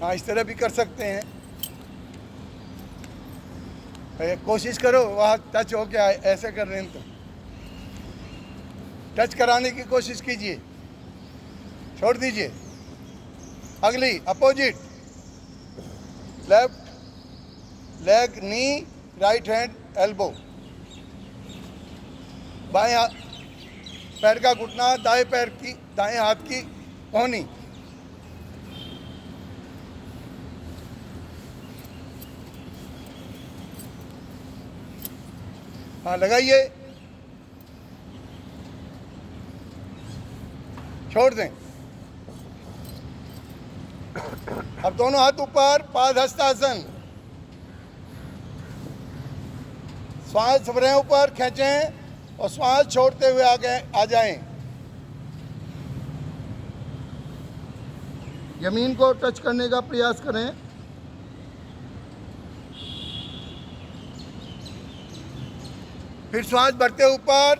हाँ, इस तरह भी कर सकते हैं। कोशिश करो वहाँ टच हो क्या, ऐसे कर रहे हैं तो टच कराने की कोशिश कीजिए, छोड़ दीजिए। अगली अपोजिट, लेफ्ट लेग नी, राइट हैंड एल्बो, बाएं पैर का घुटना, दाएं हाथ की कोहनी। हाँ, लगाइए, छोड़ दें। अब दोनों हाथ ऊपर, पाद हस्तासन, श्वास भरें, ऊपर खींचें और श्वास छोड़ते हुए आगे आ जाएं। जमीन को टच करने का प्रयास करें। फिर श्वास भरते ऊपर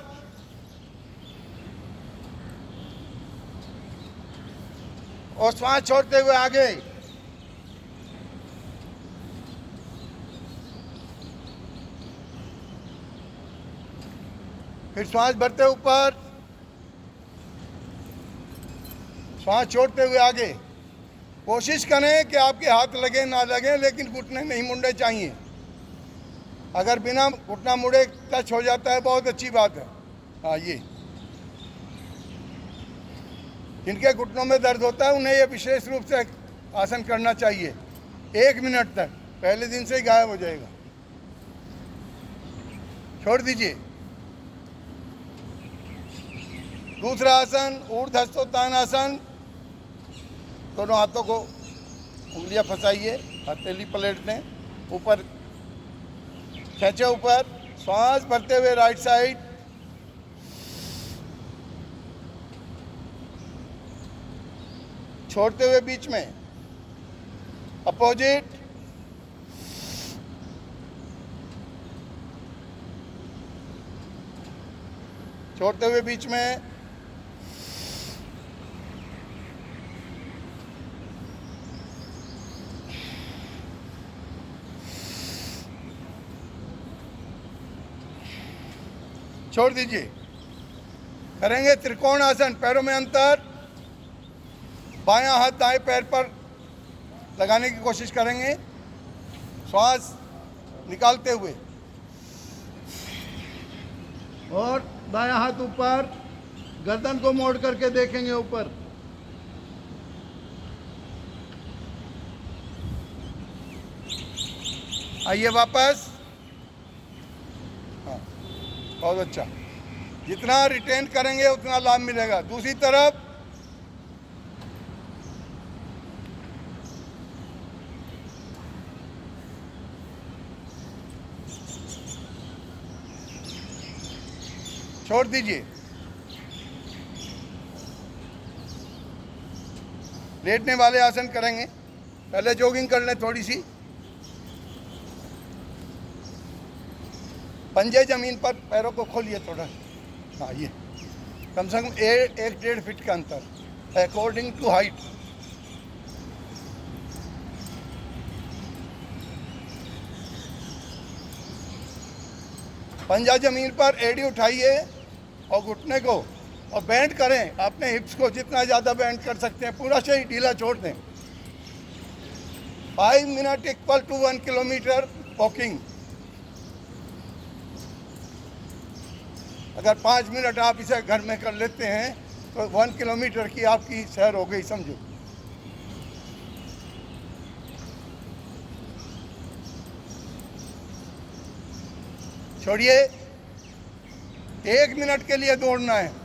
और श्वास छोड़ते हुए आगे। फिर श्वास भरते ऊपर, श्वास छोड़ते हुए आगे। कोशिश करें कि आपके हाथ लगे ना लगे, लेकिन घुटने नहीं मुड़ने चाहिए। अगर बिना घुटना मुड़े टच हो जाता है, बहुत अच्छी बात है। हाँ, ये जिनके घुटनों में दर्द होता है उन्हें ये विशेष रूप से आसन करना चाहिए। 1 मिनट तक, पहले दिन से ही गायब हो जाएगा। छोड़ दीजिए। दूसरा आसन, ऊर्ध्व हस्तोत्थानासन। दोनों हाथों को उंगलियां फंसाइए, हथेली पलट दें, ऊपर खींचे, ऊपर श्वास भरते हुए राइट साइड, छोड़ते हुए बीच में अपोजिट, छोड़ते हुए बीच में, छोड़ दीजिए। करेंगे त्रिकोण आसन, पैरों में अंतर, बायां हाथ दाएं पैर पर लगाने की कोशिश करेंगे, श्वास निकालते हुए, और दायां हाथ ऊपर, गर्दन को मोड़ करके देखेंगे ऊपर। आइए वापस। हाँ, बहुत अच्छा। जितना रिटेन करेंगे उतना लाभ मिलेगा। दूसरी तरफ, छोड़ दीजिए। लेटने वाले आसन करेंगे। पहले जॉगिंग कर लें थोड़ी सी। पंजे जमीन पर, पैरों को खोलिए थोड़ा। हाँ, ये कम से कम 1-1.5 फीट का अंतर अकॉर्डिंग टू हाइट। पंजा जमीन पर, एड़ी उठाइए और घुटने को और बेंड करें। अपने हिप्स को जितना ज़्यादा बेंड कर सकते हैं, पूरा शरीर ढीला छोड़ दें। 5 minute equal to 1 kilometre walking. अगर 5 मिनट आप इसे घर में कर लेते हैं तो 1 किलोमीटर की आपकी सैर हो गई, समझो। छोड़िए। 1 मिनट के लिए दौड़ना है।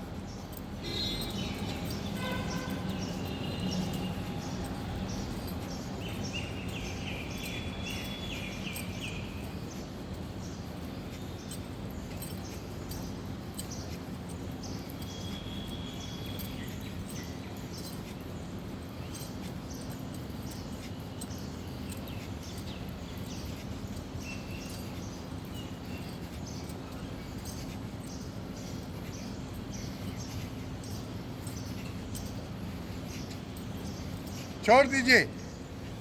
छोड़ दीजिए।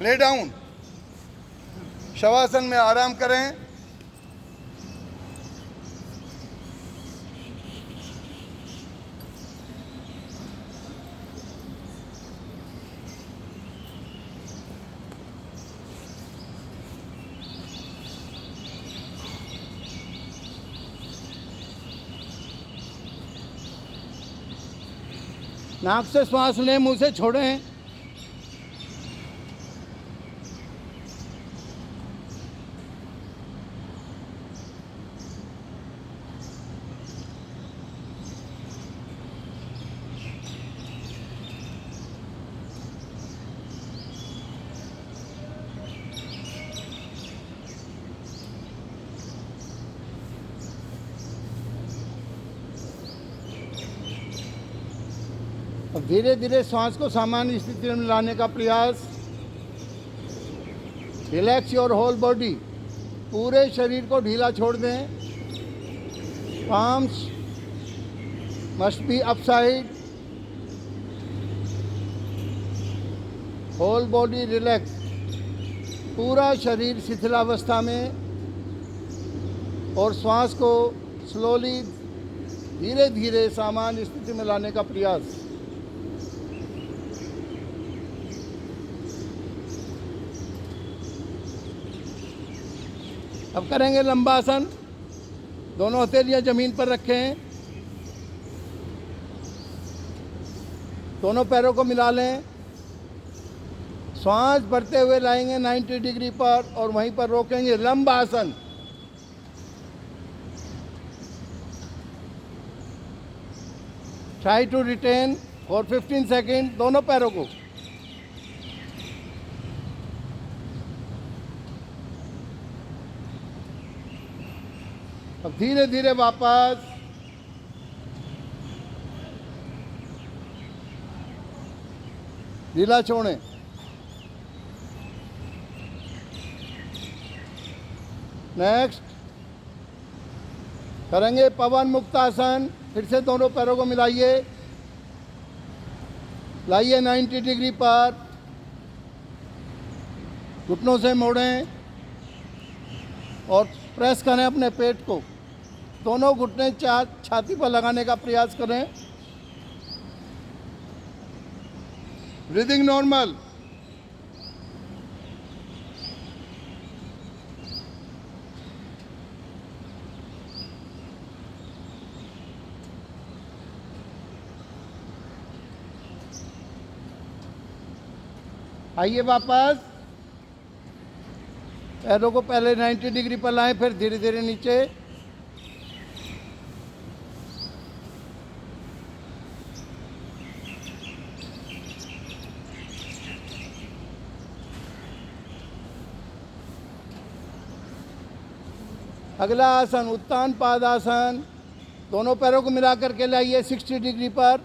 ले डाउन, शवासन में आराम करें। नाक से श्वास लें, मुंह से छोड़ें। अब धीरे धीरे श्वास को सामान्य स्थिति में लाने का प्रयास। रिलैक्स योर होल बॉडी, पूरे शरीर को ढीला छोड़ दें। Palms must be upside, whole body relax, पूरा शरीर शिथिलावस्था में। और श्वास को स्लोली धीरे धीरे सामान्य स्थिति में लाने का प्रयास। अब करेंगे लंबासन। दोनों हथेलियां जमीन पर रखें, दोनों पैरों को मिला लें। श्वास भरते हुए लाएंगे 90 डिग्री पर और वहीं पर रोकेंगे। लंबासन। Try to retain for 15 second दोनों पैरों को। अब धीरे धीरे वापस। ढीला छोड़ें। नेक्स्ट करेंगे पवन मुक्तासन। फिर से दोनों पैरों को मिलाइए, लाइए 90 डिग्री पर, घुटनों से मोड़ें और प्रेस करें अपने पेट को। दोनों घुटने छाती पर लगाने का प्रयास करें। Breathing normal. आइए वापस। पैरों को पहले 90 डिग्री पर लाएं, फिर धीरे धीरे नीचे। अगला आसन उत्तान पादासन। दोनों पैरों को मिला करके लाइए 60 डिग्री पर।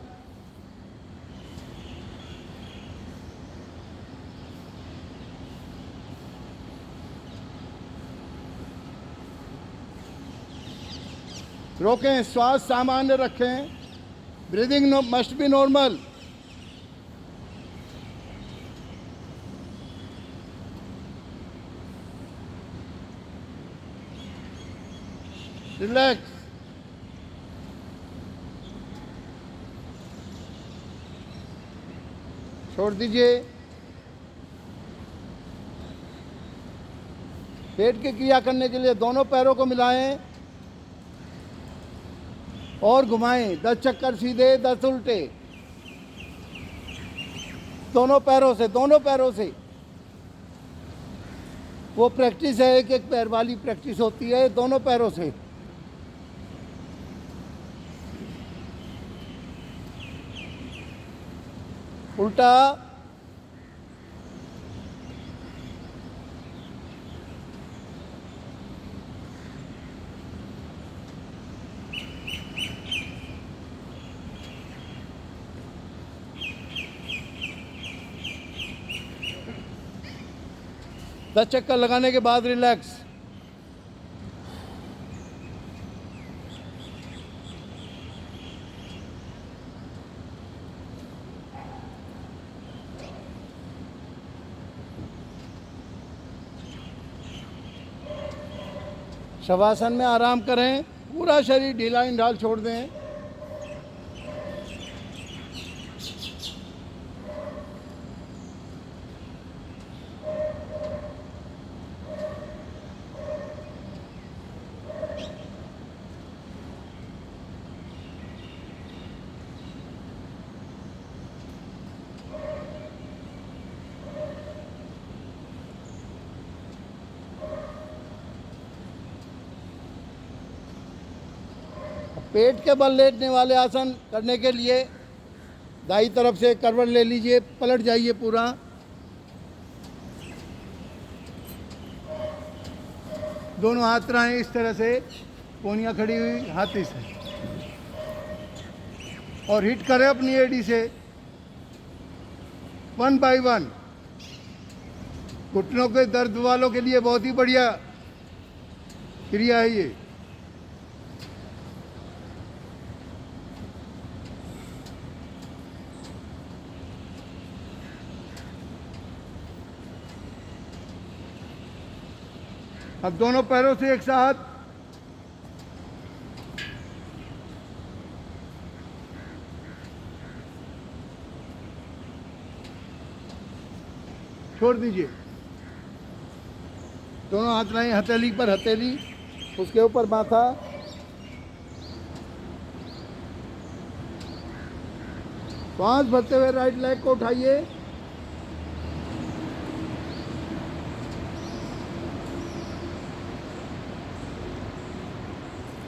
रोकें, श्वास सामान्य रखें। Breathing must be normal. Relax. छोड़ दीजिए। पेट की क्रिया करने के लिए दोनों पैरों को मिलाएं और घुमाएं। 10 चक्कर सीधे, 10 उल्टे। दोनों पैरों से, दोनों पैरों से। वो प्रैक्टिस है, एक एक पैर वाली प्रैक्टिस होती है। दोनों पैरों से। उल्टा। दस चक्कर लगाने के बाद रिलैक्स। शवासन में आराम करें, पूरा शरीर ढीला ढाल छोड़ दें। पेट के बल लेटने वाले आसन करने के लिए दाईं तरफ से करवट ले लीजिए, पलट जाइए पूरा। दोनों हाथ रहें इस तरह से, कोहनियाँ खड़ी हुई हाथी से, और हिट करें अपनी एडी से 1 बाय 1। घुटनों के दर्द वालों के लिए बहुत ही बढ़िया क्रिया है ये। अब दोनों पैरों से एक साथ छोड़ दीजिए। दोनों हाथ लाएं हथेली पर, हथेली उसके ऊपर माथा। श्वास भरते हुए राइट लेग को उठाइए।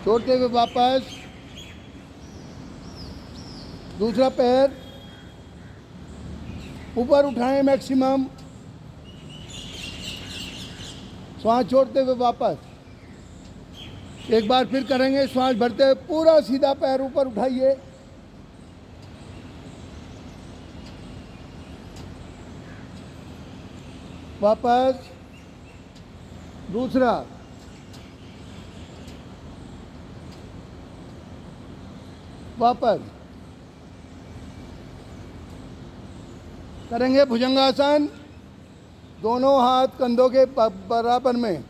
छोड़ते हुए वापस दूसरा पैर ऊपर उठाएं मैक्सिमम। श्वास छोड़ते हुए वापस। एक बार फिर करेंगे, श्वास भरते हुए पूरा सीधा पैर ऊपर उठाइए। वापस दूसरा। वापस करेंगे भुजंगासन, दोनों हाथ कंधों के बराबर में।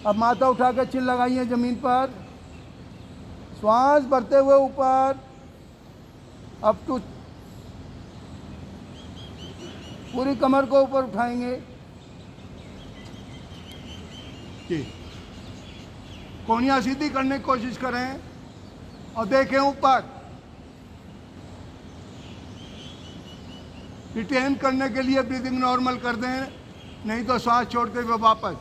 अब माथा उठाकर चिल लगाइए जमीन पर। श्वास भरते हुए ऊपर अप टू, पूरी कमर को ऊपर उठाएंगे। कोहनियाँ सीधी करने की कोशिश करें और देखें ऊपर। रिटेन करने के लिए ब्रीदिंग नॉर्मल कर दें, नहीं तो श्वास छोड़ते हुए वापस।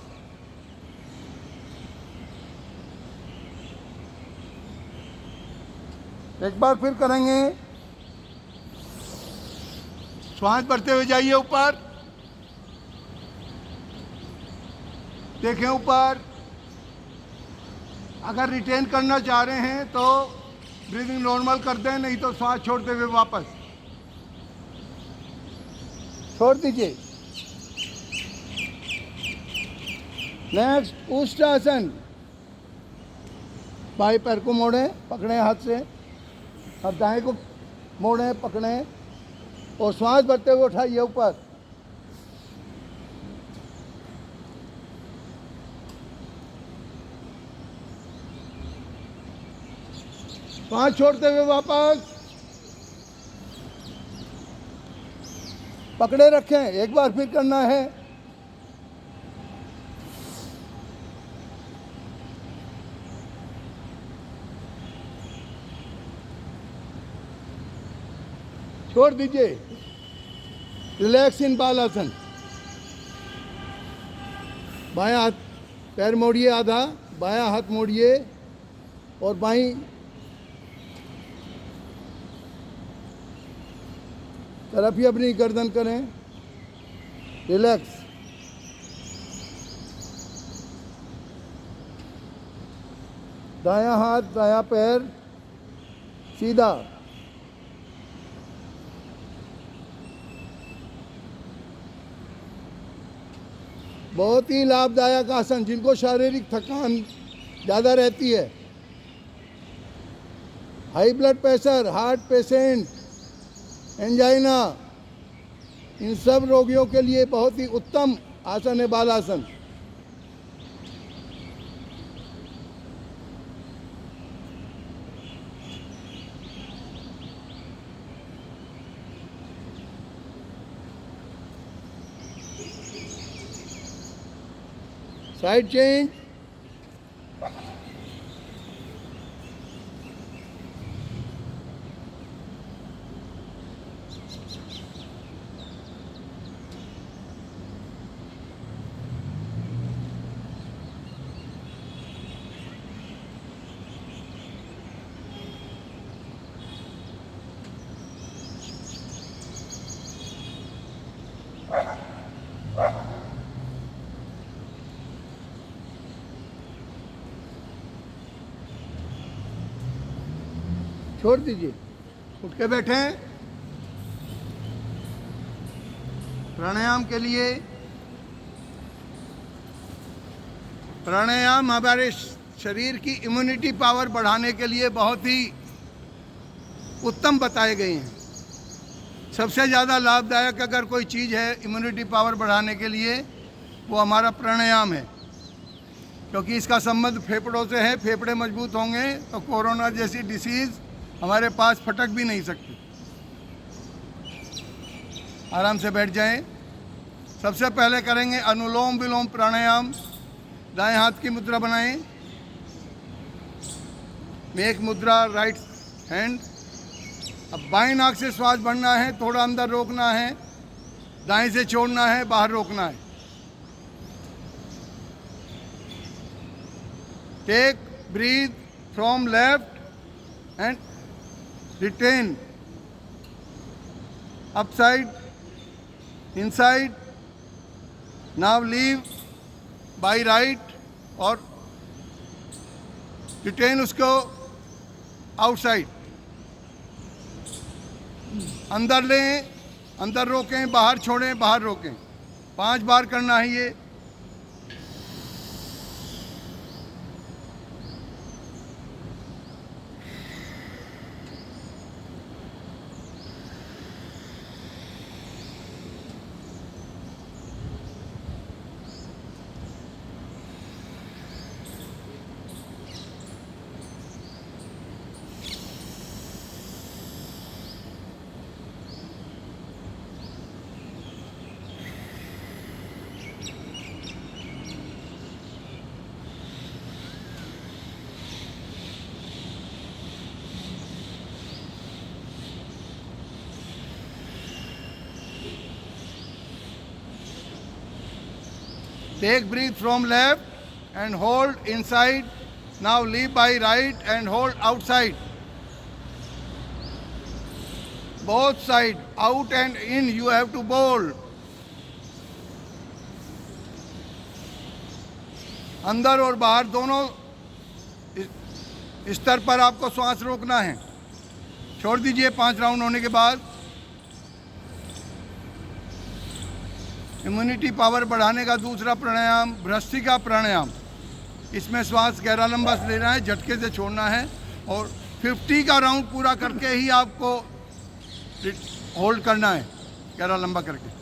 एक बार फिर करेंगे। श्वास भरते हुए जाइए ऊपर, देखें ऊपर। अगर रिटेन करना चाह रहे हैं तो ब्रीदिंग नॉर्मल कर दें, नहीं तो श्वास छोड़ते हुए वापस छोड़ दीजिए। नेक्स्ट उष्ट्रासन। बाएं पैर को मोड़ें, पकड़ें हाथ से। अब दाएं को मोड़ें, पकड़ें और श्वास भरते हुए उठाइए ऊपर। श्वास छोड़ते हुए वापस। पकड़े रखें, एक बार फिर करना है। छोड़ दीजिए। रिलैक्स इन बालासन। बायां हाथ पैर मोड़िए आधा, बायां हाथ मोड़िए और बाईं तरफ ही अपनी गर्दन करें। रिलैक्स। दायां हाथ, दायां पैर सीधा। बहुत ही लाभदायक आसन, जिनको शारीरिक थकान ज़्यादा रहती है, high blood pressure, heart patient, angina, इन सब रोगियों के लिए बहुत ही उत्तम आसन है बालासन। Side change. छोड़ दीजिए, उठ के बैठें। प्राणायाम के लिए, प्राणायाम हमारे शरीर की इम्यूनिटी पावर बढ़ाने के लिए बहुत ही उत्तम बताए गए हैं। सबसे ज़्यादा लाभदायक अगर कोई चीज़ है इम्यूनिटी पावर बढ़ाने के लिए, वो हमारा प्राणायाम है, क्योंकि इसका संबंध फेफड़ों से है। फेफड़े मजबूत होंगे तो कोरोना जैसी डिसीज़ हमारे पास फटक भी नहीं सकती। आराम से बैठ जाएं। सबसे पहले करेंगे अनुलोम विलोम प्राणायाम। दाएं हाथ की मुद्रा बनाएं। मेक मुद्रा राइट हैंड। अब बाएं नाक से श्वास भरना है, थोड़ा अंदर रोकना है, दाएं से छोड़ना है, बाहर रोकना है। Take breath from left and retain upside, inside. Now leave by right और retain उसको outside. अंदर लें, अंदर रोकें, बाहर छोड़ें, बाहर रोकें। 5 बार करना है ये। Take breath from left and hold inside. Now leave by right and hold outside. Both side, out and in, you have to bowl. अंदर और बाहर दोनों स्तर पर आपको श्वास रोकना है। छोड़ दीजिए 5 राउंड होने के बाद। इम्यूनिटी पावर बढ़ाने का दूसरा प्राणायाम भ्रष्टिका प्राणायाम। इसमें श्वास गहरा लंबा लेना है, झटके से छोड़ना है और 50 का राउंड पूरा करके ही आपको होल्ड करना है, गहरा लंबा करके।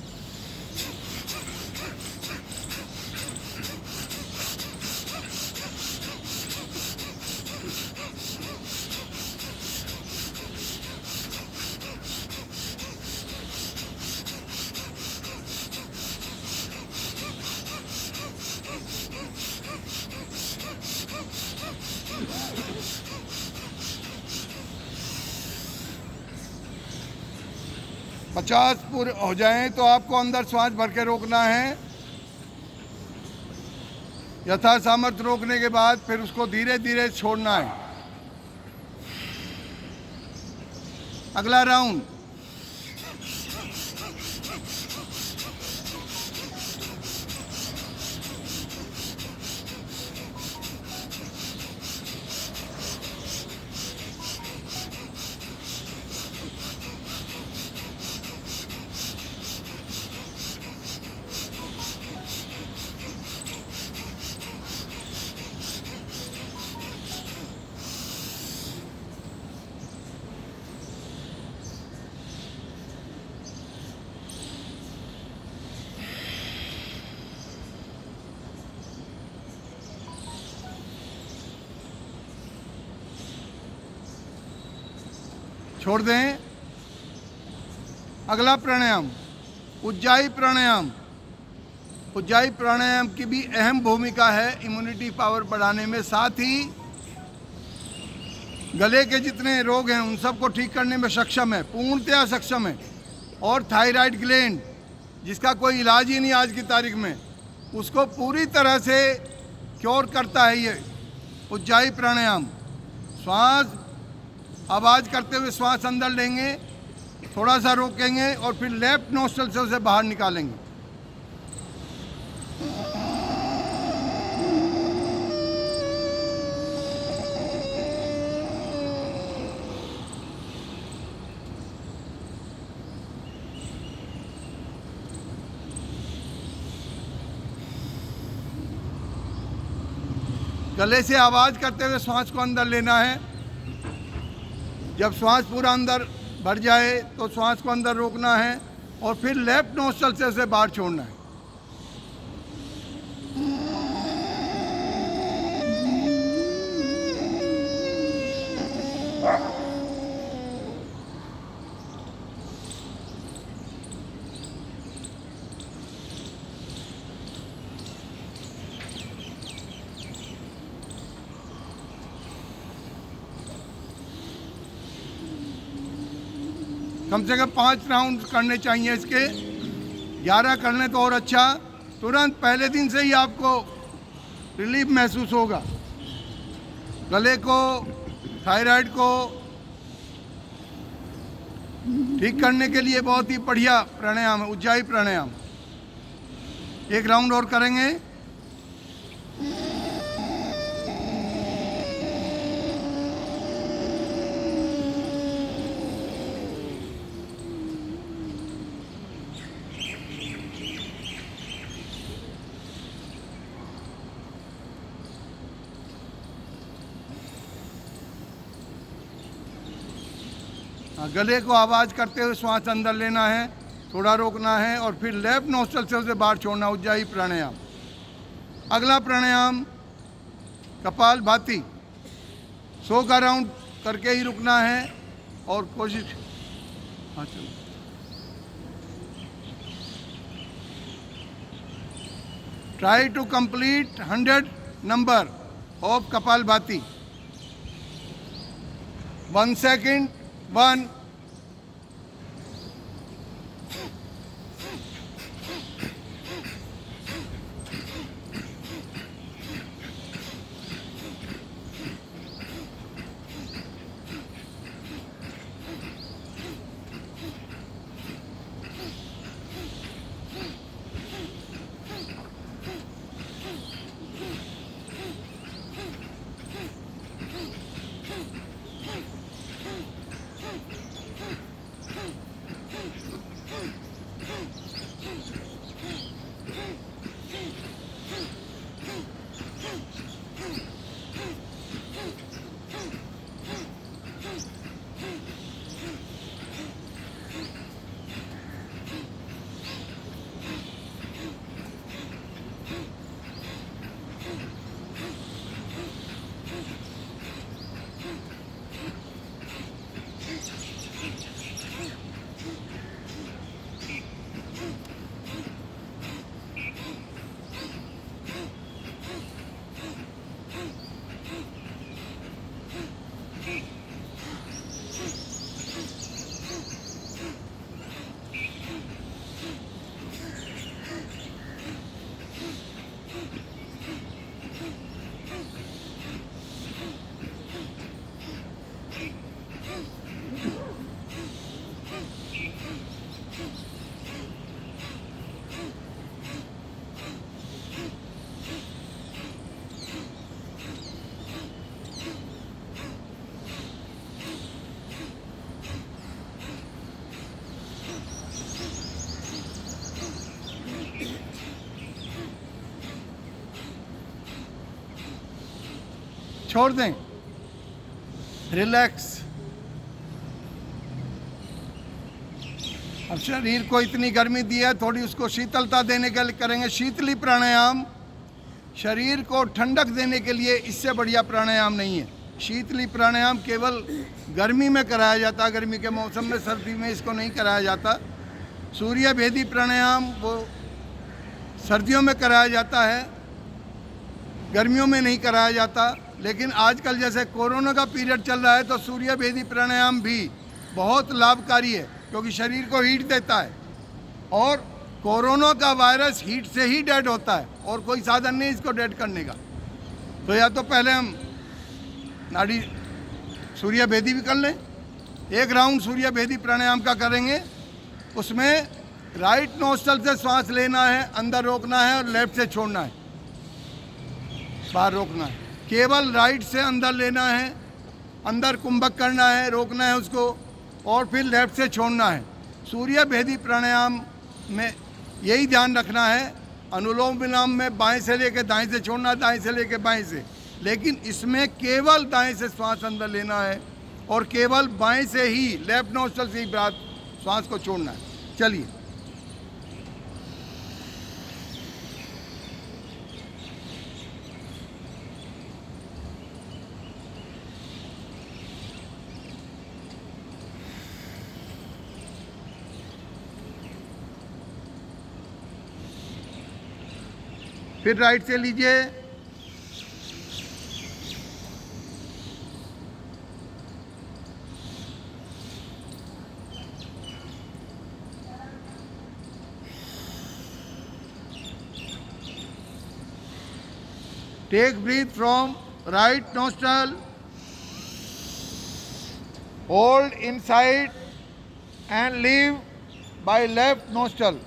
पचास पूरे हो जाएं तो आपको अंदर श्वास भर के रोकना है। यथा सामर्थ्य रोकने के बाद फिर उसको धीरे धीरे छोड़ना है। अगला राउंड। छोड़ दें। अगला प्राणायाम उज्जाई प्राणायाम। उज्जाई प्राणायाम की भी अहम भूमिका है इम्यूनिटी पावर बढ़ाने में, साथ ही गले के जितने रोग हैं उन सबको ठीक करने में सक्षम है, पूर्णतया सक्षम है। और थायराइड ग्लैंड जिसका कोई इलाज ही नहीं आज की तारीख में, उसको पूरी तरह से क्योर करता है ये उज्जाई प्राणायाम। श्वास आवाज़ करते हुए श्वास अंदर लेंगे, थोड़ा सा रोकेंगे और फिर लेफ्ट नोस्ट्रल से उसे बाहर निकालेंगे। गले से आवाज़ करते हुए श्वास को अंदर लेना है। जब श्वास पूरा अंदर भर जाए तो श्वास को अंदर रोकना है और फिर लेफ्ट नोस्ट्रल से उसे बाहर छोड़ना है। कम से कम 5 राउंड करने चाहिए इसके, 11 कर लें तो और अच्छा। तुरंत पहले दिन से ही आपको रिलीफ महसूस होगा। गले को, थायराइड को ठीक करने के लिए बहुत ही बढ़िया प्राणायाम है उज्जाई प्राणायाम। 1 राउंड और करेंगे। गले को आवाज़ करते हुए श्वास अंदर लेना है, थोड़ा रोकना है और फिर लेफ्ट नोस्ट्रल से उसे बाहर छोड़ना, उज्जाई प्राणायाम। अगला प्राणायाम कपाल भाती। 100 का राउंड करके ही रुकना है और कोशिश, हाँ चलो। Try to complete 100 number of kapalbhati. 1 second, 1। छोड़ दें, रिलैक्स। अब शरीर को इतनी गर्मी दी है, थोड़ी उसको शीतलता देने के लिए करेंगे शीतली प्राणायाम। शरीर को ठंडक देने के लिए इससे बढ़िया प्राणायाम नहीं है। शीतली प्राणायाम केवल गर्मी में कराया जाता है, गर्मी के मौसम में, सर्दी में इसको नहीं कराया जाता। सूर्य भेदी प्राणायाम वो सर्दियों में कराया जाता है, गर्मियों में नहीं कराया जाता। लेकिन आजकल जैसे कोरोना का पीरियड चल रहा है तो सूर्य भेदी प्राणायाम भी बहुत लाभकारी है, क्योंकि शरीर को हीट देता है और कोरोना का वायरस हीट से ही डेड होता है और कोई साधन नहीं इसको डेड करने का। तो या तो पहले हम नाड़ी सूर्य भेदी भी कर लें, एक राउंड सूर्य भेदी प्राणायाम का करेंगे। उसमें राइट नोस्ट्रल से श्वास लेना है, अंदर रोकना है और लेफ्ट से छोड़ना है, बाहर रोकना है। केवल राइट से अंदर लेना है, अंदर कुंभक करना है, रोकना है उसको और फिर लेफ्ट से छोड़ना है। सूर्य भेदी प्राणायाम में यही ध्यान रखना है, अनुलोम विलोम में बाएं से लेकर दाएं से छोड़ना, दाएं से लेकर बाएं से, लेकिन इसमें केवल दाएं से श्वास अंदर लेना है और केवल बाएं से ही लेफ्ट नोस्ट्रल से ही श्वास को छोड़ना है। चलिए, फिर राइट से लीजिए। Take breath from right nostril, hold inside and leave by left nostril.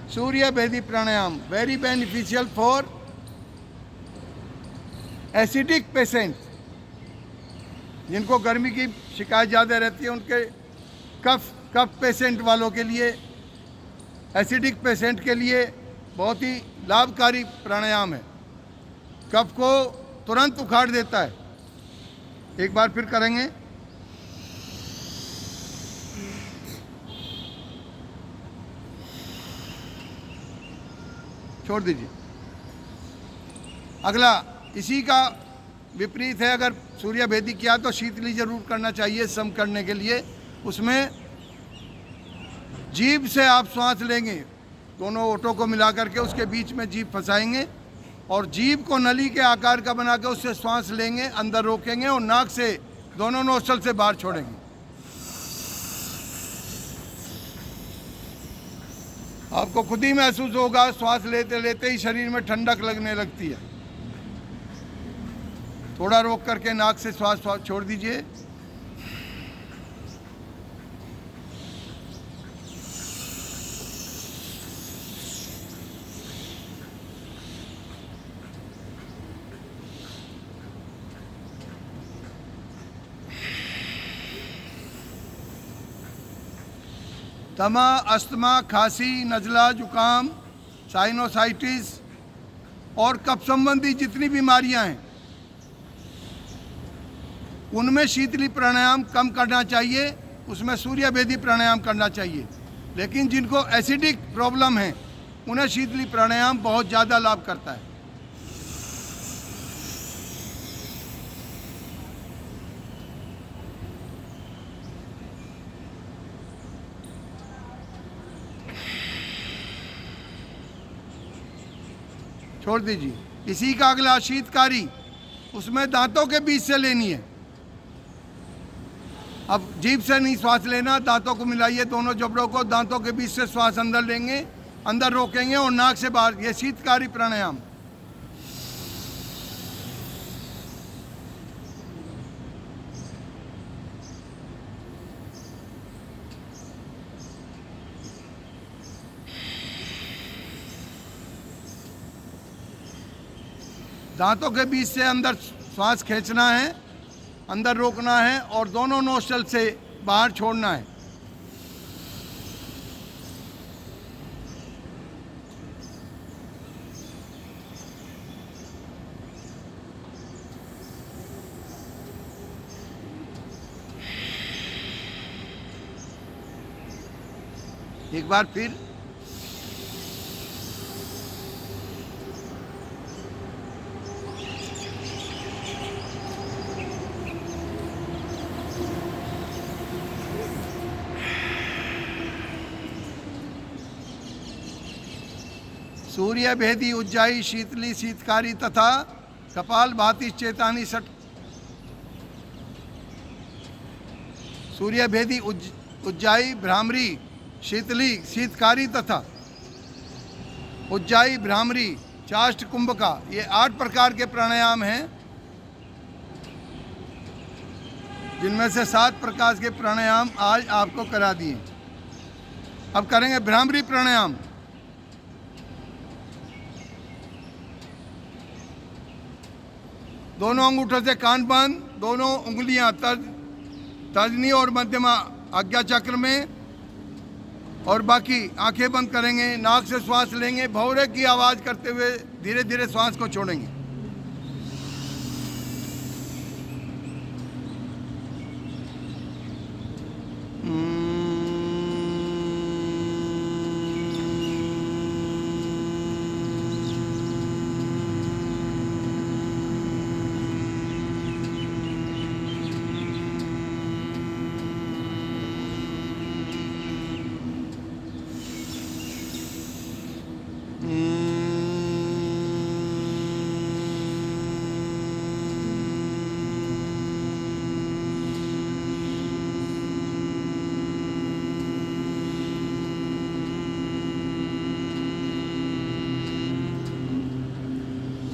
Surya Bhedi Pranayam, very beneficial for acidic patients, जिनको गर्मी की शिकायत ज़्यादा रहती है, उनके कफ पेशेंट वालों के लिए, एसिडिक पेशेंट के लिए बहुत ही लाभकारी प्राणायाम है। कफ को तुरंत उखाड़ देता है। एक बार फिर करेंगे। छोड़ दीजिए। अगला इसी का विपरीत है। अगर सूर्य भेदी किया तो शीतली जरूर करना चाहिए सम करने के लिए। उसमें जीभ से आप श्वास लेंगे, दोनों ओठों को मिला करके उसके बीच में जीभ फंसाएंगे और जीभ को नली के आकार का बना के उससे श्वास लेंगे, अंदर रोकेंगे और नाक से दोनों नोस्ट्रल से बाहर छोड़ेंगे। आपको खुद ही महसूस होगा, श्वास लेते लेते ही शरीर में ठंडक लगने लगती है। थोड़ा रोक करके नाक से श्वास छोड़ दीजिए। दमा, अस्थमा, खांसी, नज़ला, जुकाम, साइनोसाइटिस और कफ संबंधी जितनी बीमारियां हैं उनमें शीतली प्राणायाम कम करना चाहिए, उसमें सूर्य भेदी प्राणायाम करना चाहिए। लेकिन जिनको एसिडिक प्रॉब्लम है उन्हें शीतली प्राणायाम बहुत ज़्यादा लाभ करता है। छोड़ दीजिए। इसी का अगला शीतकारी, उसमें दांतों के बीच से लेनी है। अब जीभ से नहीं श्वास लेना, दांतों को मिलाइए, दोनों जबड़ों को, दांतों के बीच से श्वास अंदर लेंगे, अंदर रोकेंगे और नाक से बाहर। ये शीतकारी प्राणायाम। दांतों के बीच से अंदर श्वास खींचना है, अंदर रोकना है और दोनों नोस्ट्रल से बाहर छोड़ना है। एक बार फिर। सूर्य भेदी उज्जाई शीतली शीतकारी तथा कपाल भाती चेतानी सट। सूर्य भेदी उज्जाई भ्रामरी शीतली शीतकारी तथा उज्जाई भ्रामरी चाष्ट कुंभका, ये 8 प्रकार के प्राणायाम हैं, जिनमें से 7 प्रकार के प्राणायाम आज आपको करा दिए। अब करेंगे भ्रामरी प्राणायाम। दोनों अंगूठों से कान बंद, दोनों उंगलियां तर्जनी और मध्यमा आज्ञा चक्र में, और बाकी आंखें बंद करेंगे। नाक से श्वास लेंगे, भौरे की आवाज़ करते हुए धीरे धीरे श्वास को छोड़ेंगे।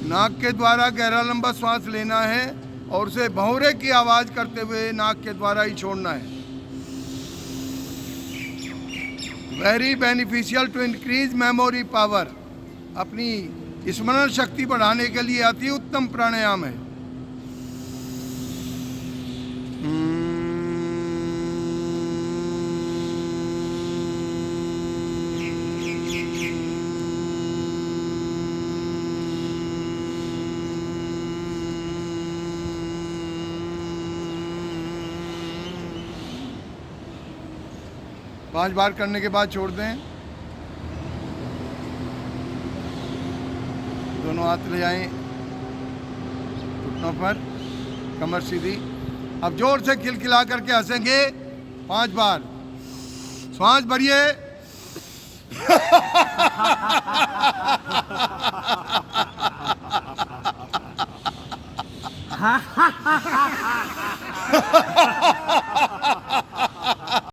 नाक के द्वारा गहरा लंबा श्वास लेना है और उसे भौरे की आवाज करते हुए नाक के द्वारा ही छोड़ना है। Very beneficial to increase memory power, अपनी स्मरण शक्ति बढ़ाने के लिए अति उत्तम प्राणायाम है। पांच बार करने के बाद छोड़ दें। दोनों हाथ ले जाएं घुटनों पर, कमर सीधी। अब जोर से खिलखिला करके हंसेंगे 5 बार। श्वास भरिए,